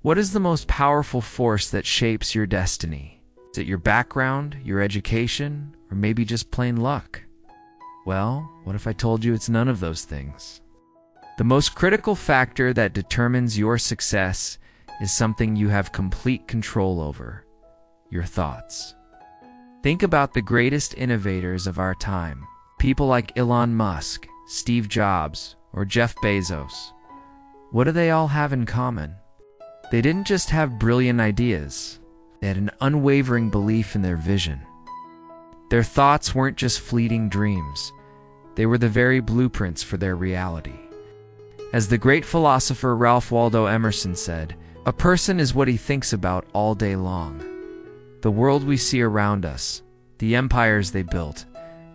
What is the most powerful force that shapes your destiny? Is it your background, your education, or maybe just plain luck? Well, what if I told you it's none of those things? The most critical factor that determines your success is something you have complete control over: your thoughts. Think about the greatest innovators of our time, people like Elon Musk, Steve Jobs, or Jeff Bezos. What do they all have in common? They didn't just have brilliant ideas, they had an unwavering belief in their vision. Their thoughts weren't just fleeting dreams, they were the very blueprints for their reality. As the great philosopher Ralph Waldo Emerson said, "A person is what he thinks about all day long." The world we see around us, the empires they built,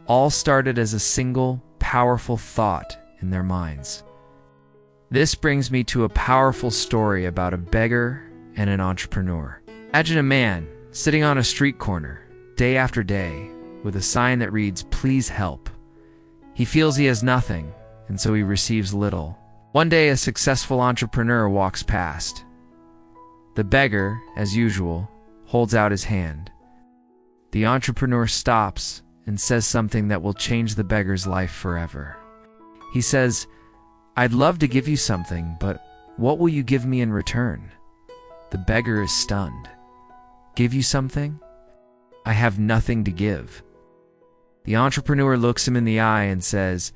all started as a single, powerful thought in their minds. This brings me to a powerful story about a beggar and an entrepreneur. Imagine a man sitting on a street corner, day after day, with a sign that reads, "Please help." He feels he has nothing, and so he receives little. One day, a successful entrepreneur walks past. The beggar, as usual, holds out his hand. The entrepreneur stops and says something that will change the beggar's life forever. He says, "I'd love to give you something, but what will you give me in return?" The beggar is stunned. "Give you something? I have nothing to give." The entrepreneur looks him in the eye and says,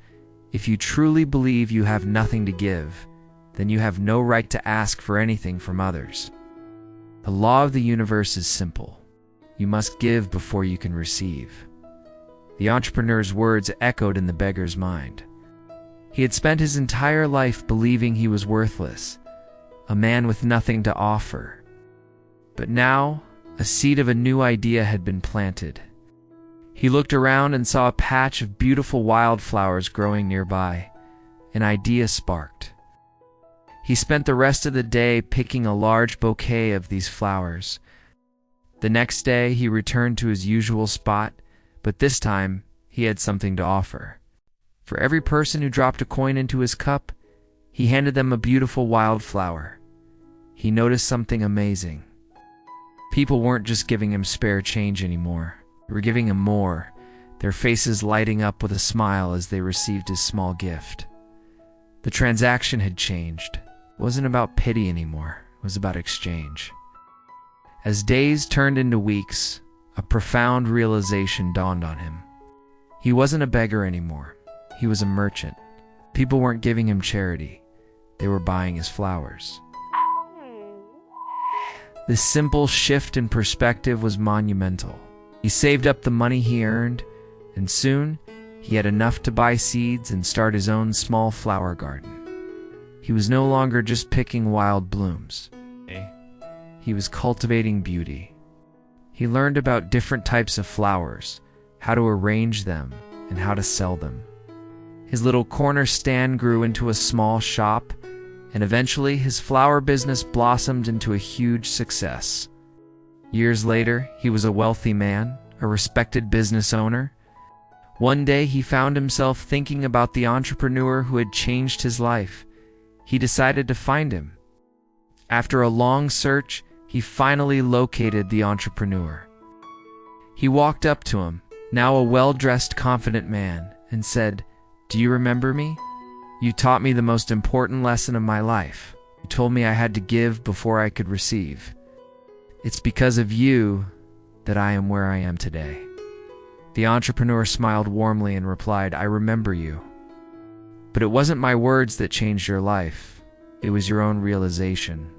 "If you truly believe you have nothing to give, then you have no right to ask for anything from others. The law of the universe is simple. You must give before you can receive." The entrepreneur's words echoed in the beggar's mind. He had spent his entire life believing he was worthless, a man with nothing to offer. But now, a seed of a new idea had been planted. He looked around and saw a patch of beautiful wildflowers growing nearby. An idea sparked. He spent the rest of the day picking a large bouquet of these flowers. The next day, he returned to his usual spot, but this time, he had something to offer. For every person who dropped a coin into his cup, he handed them a beautiful wildflower. He noticed something amazing. People weren't just giving him spare change anymore. They were giving him more, their faces lighting up with a smile as they received his small gift. The transaction had changed. It wasn't about pity anymore. It was about exchange. As days turned into weeks, a profound realization dawned on him. He wasn't a beggar anymore. He was a merchant. People weren't giving him charity. They were buying his flowers. This simple shift in perspective was monumental. He saved up the money he earned, and soon he had enough to buy seeds and start his own small flower garden. He was no longer just picking wild blooms. He was cultivating beauty. He learned about different types of flowers, how to arrange them, and how to sell them. His little corner stand grew into a small shop, and eventually his flower business blossomed into a huge success. Years later, he was a wealthy man, a respected business owner. One day, he found himself thinking about the entrepreneur who had changed his life. He decided to find him. After a long search, he finally located the entrepreneur. He walked up to him, now a well-dressed, confident man, and said, "Do you remember me? You taught me the most important lesson of my life. You told me I had to give before I could receive. It's because of you that I am where I am today." The entrepreneur smiled warmly and replied, "I remember you. But it wasn't my words that changed your life. It was your own realization.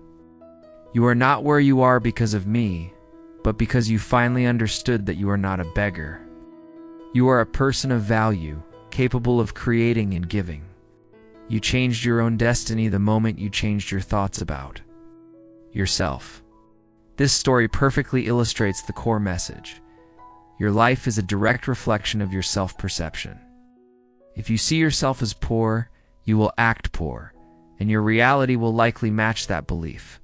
You are not where you are because of me, but because you finally understood that you are not a beggar. You are a person of value, capable of creating and giving. You changed your own destiny the moment you changed your thoughts about yourself." This story perfectly illustrates the core message. Your life is a direct reflection of your self-perception. If you see yourself as poor, you will act poor, and your reality will likely match that belief.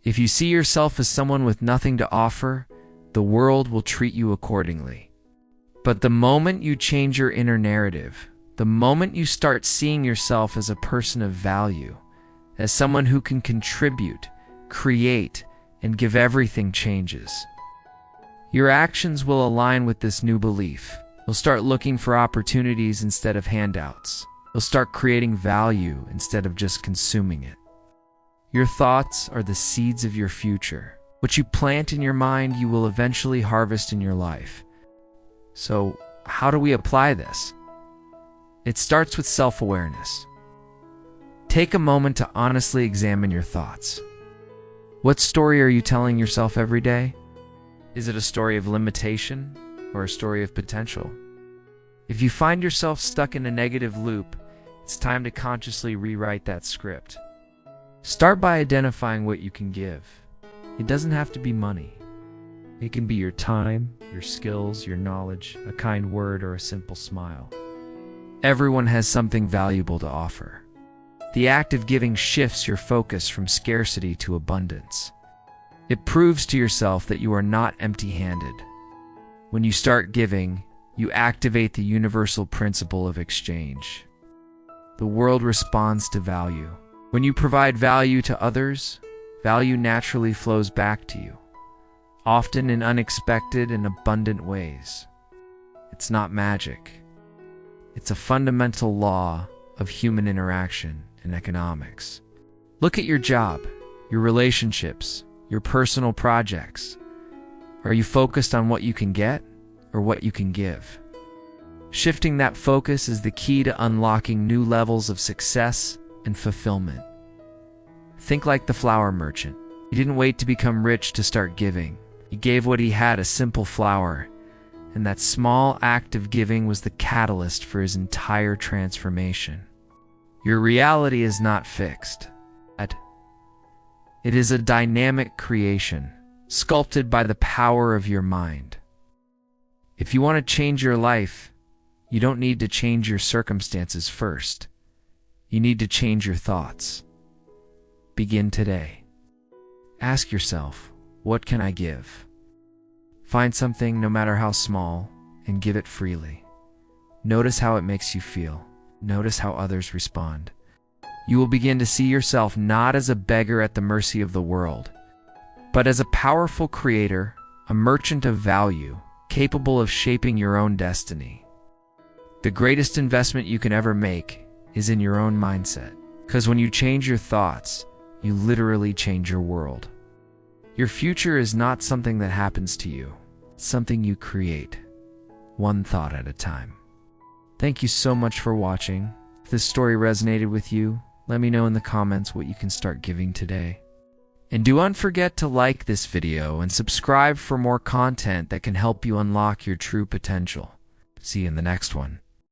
If you see yourself as someone with nothing to offer, the world will treat you accordingly. But the moment you change your inner narrative, the moment you start seeing yourself as a person of value, as someone who can contribute, create, and give, everything changes. Your actions will align with this new belief. You'll start looking for opportunities instead of handouts. You'll start creating value instead of just consuming it. Your thoughts are the seeds of your future. What you plant in your mind, you will eventually harvest in your life. So, how do we apply this? It starts with self-awareness. Take a moment to honestly examine your thoughts. What story are you telling yourself every day? Is it a story of limitation or a story of potential? If you find yourself stuck in a negative loop, it's time to consciously rewrite that script. Start by identifying what you can give. It doesn't have to be money. It can be your time, your skills, your knowledge, a kind word, or a simple smile. Everyone has something valuable to offer. The act of giving shifts your focus from scarcity to abundance. It proves to yourself that you are not empty-handed. When you start giving, you activate the universal principle of exchange. The world responds to value. When you provide value to others, value naturally flows back to you, often in unexpected and abundant ways. It's not magic. It's a fundamental law of human interaction and economics. Look at your job, your relationships, your personal projects. Are you focused on what you can get or what you can give? Shifting that focus is the key to unlocking new levels of success and fulfillment. Think like the flower merchant. He didn't wait to become rich to start giving. He gave what he had, a simple flower, and that small act of giving was the catalyst for his entire transformation. Your reality is not fixed. It is a dynamic creation, sculpted by the power of your mind. If you want to change your life, you don't need to change your circumstances first. You need to change your thoughts. Begin today. Ask yourself, what can I give? Find something, no matter how small, and give it freely. Notice how it makes you feel. Notice how others respond. You will begin to see yourself not as a beggar at the mercy of the world, but as a powerful creator, a merchant of value, capable of shaping your own destiny. The greatest investment you can ever make is in your own mindset, because when you change your thoughts, you literally change your world. Your future is not something that happens to you. It's something you create, one thought at a time. Thank you so much for watching. If this story resonated with you, let me know in the comments what you can start giving today. And do not forget to like this video and subscribe for more content that can help you unlock your true potential. See you in the next one.